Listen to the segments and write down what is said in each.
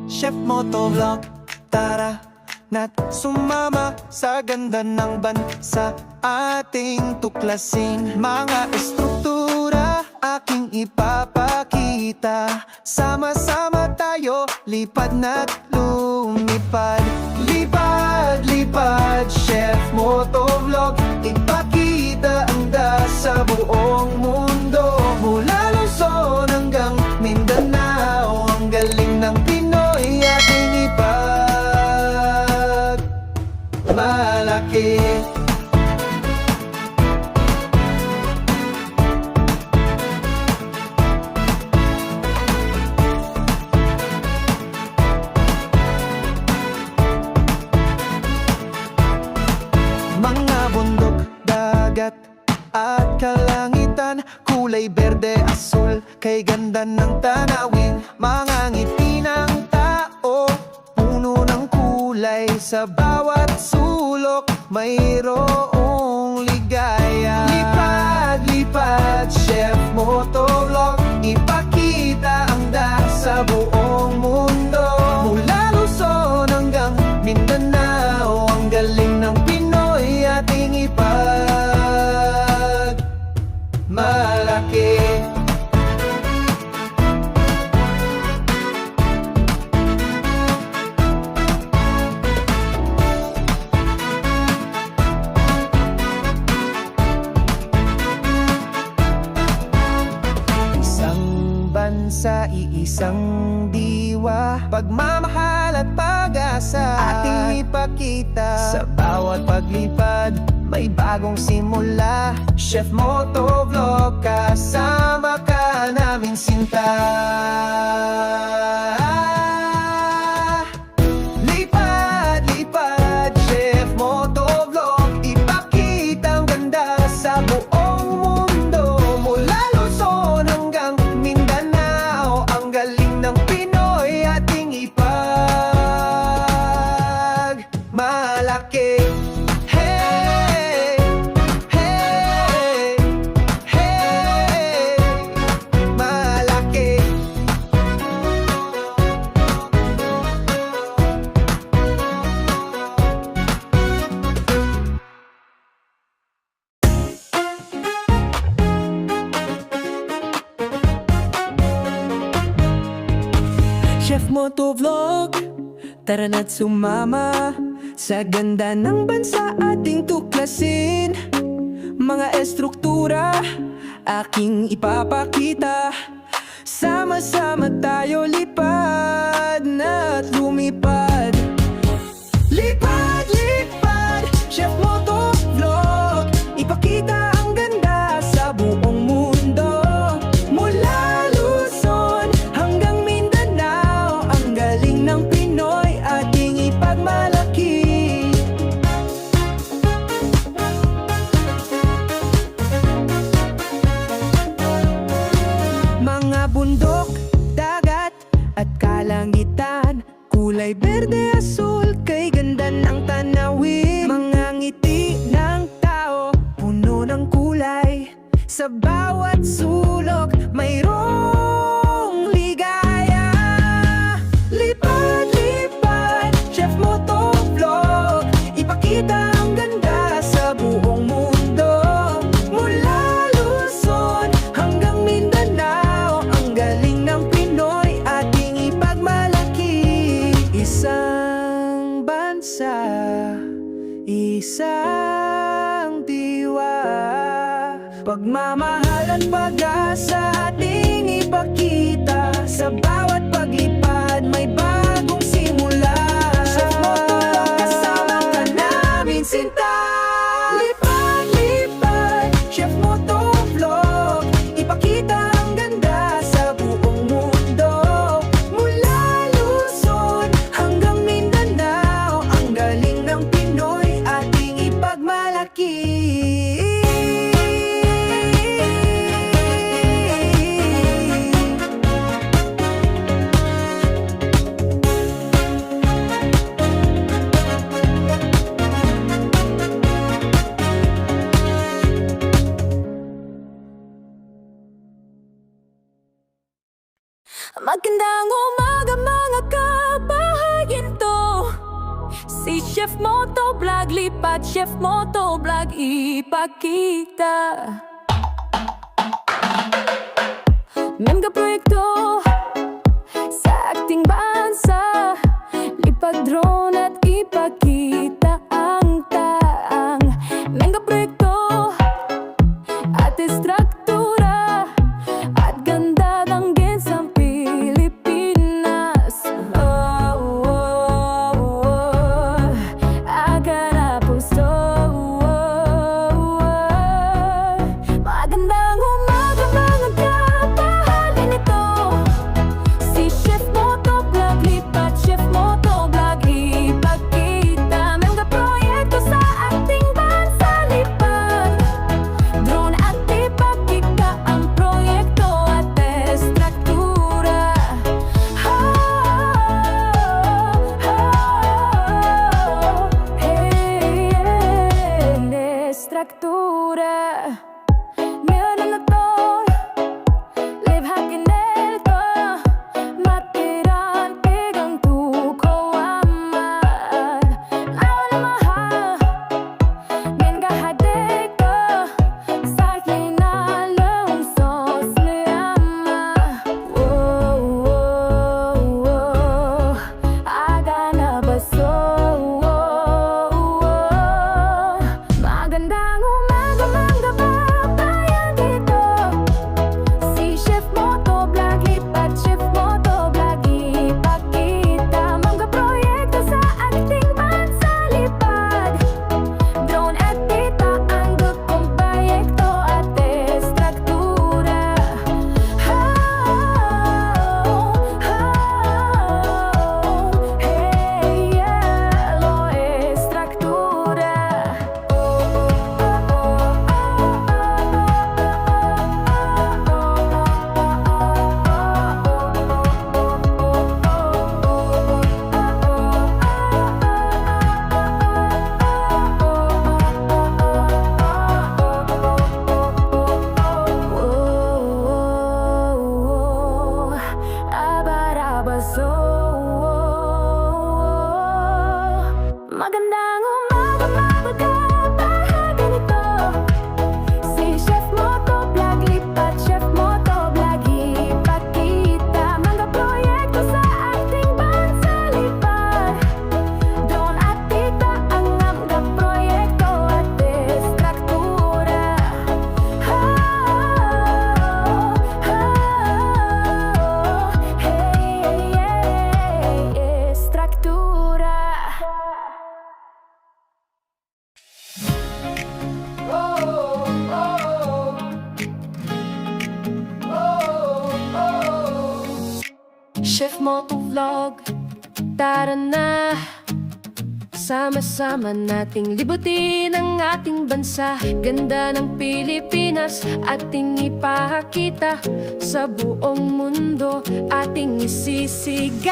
Chef Motovlog, tara na't sumama sa ganda ng bansa. Ating tuklasin mga estruktura, aking ipapakita. Sama-sama tayo, lipad na't lumipad. Lipad, lipad, Chef Motovlog, ipakita ang sa buong mundo. Mula Luzon hanggang Mindanao, ang galing ng Pinoy ating ipagmalaki. Mga bundok, dagat at kalangitan, kulay berde, asul, kay ganda ng tanawin. Mga ngiti ng tao, puno ng kulay, sa bawat sulok mayroong ligaya. Lipad, lipad, Chef Motovlog, ipakita ang sa buong mundo. Mula Luzon hanggang Mindanao, ang galing ng Pinoy ating ipagmalaki. Sa iisang diwa, pagmamahal at pag-asa ating ipakita. Sa bawat paglipad, may bagong simula. Chef Motovlog, kasama ka namin sinta. Lipad, lipad, Chef Motovlog, ipakita ang ganda sa buong mundo. Mula Luzon hanggang Mindanao, ang galing ng Pinoy ating ipagmalaki. Hey, hey, hey, malaki. Chef Motovlog, tara na't sumama sa ganda ng bansa ating tuklasin. Mga estruktura, aking ipapakita. Sama-sama tayo, lipad na't lumipad. Lipad, lipad, Chef Motovlog, ipakita ang ganda sa buong mundo. Mula Luzon hanggang Mindanao, ang galing ng Pinoy ating ipagmalaki. Mga bundok, dagat at kalangitan, kulay berde, asul, kay ganda ng tanawin. Mga ngiti ng tao, puno ng kulay, sa bawat sulok mayroong ligaya. Lipad, lipad, Chef Motovlog, ipakita ang ganda sa buong mundo. Mula Luzon hanggang Mindanao, ang galing ng Pinoy ating ipagmalaki. Isang bansa, isang diwa, pagmamahal at pag-asa ating ipakita. Sa bawat paglipad, may bagong simula. Chef Motovlog, kasama ka namin sinta. Lipad, lipad, Chef Motovlog, ipakita ang ganda sa buong mundo. Mula Luzon hanggang Mindanao, ang galing ng Pinoy ating ipagmalaki. Si Chef Motovlog, lipat Chef Motovlog, ipakita. Mega proyekto sa ating bansa, lipat drone at ipakita ang taang mega proyekto at istruktura at ganda ng gensang Pilipinas. Aga na puso. Magandang umaga mga kapahalin ito. Si Chef Motovlog, lipat Chef Motovlog, ipakita. Mega proyekto sa ating bansa, lipat drone at ipakita ang proyekto at estruktura. Estruktura. Meron na to, live hakin ito, matiran pigang tuko aman. Awan na mahal, men kahadik ko, sa kinalong sos liyama. Aga na baso. Magandang umaga mga babayan dito. Si Chef Motovlog, lipat Chef Motovlog, ipakita. Mga proyekto sa ating bansa, lipad drone at kita ang dukong proyekto at estruktura. Lo estruktura. Abarabaso. Magandang umaga mga kapahagan ito. Si Chef Motovlog, lipat Chef Motovlog, ipakita. Mga proyekto sa ating bansa, lipat drone at kita ang mga proyekto at estruktura. Estruktura. Chef Motovlog, tara na. Sama-sama nating libutin ang ating bansa. Ganda ng Pilipinas ating ipakita. Sa buong mundo ating isisigaw.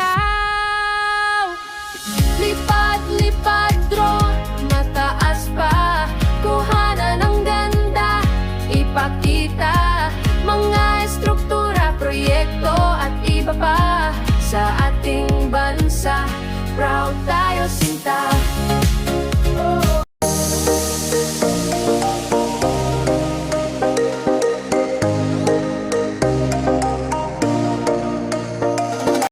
Lipat, lipat drone, mataas pa. Kuhanan ng ganda, ipakita. Mga estruktura, proyekto at iba pa. Sa ating bansa, proud tayo sinta.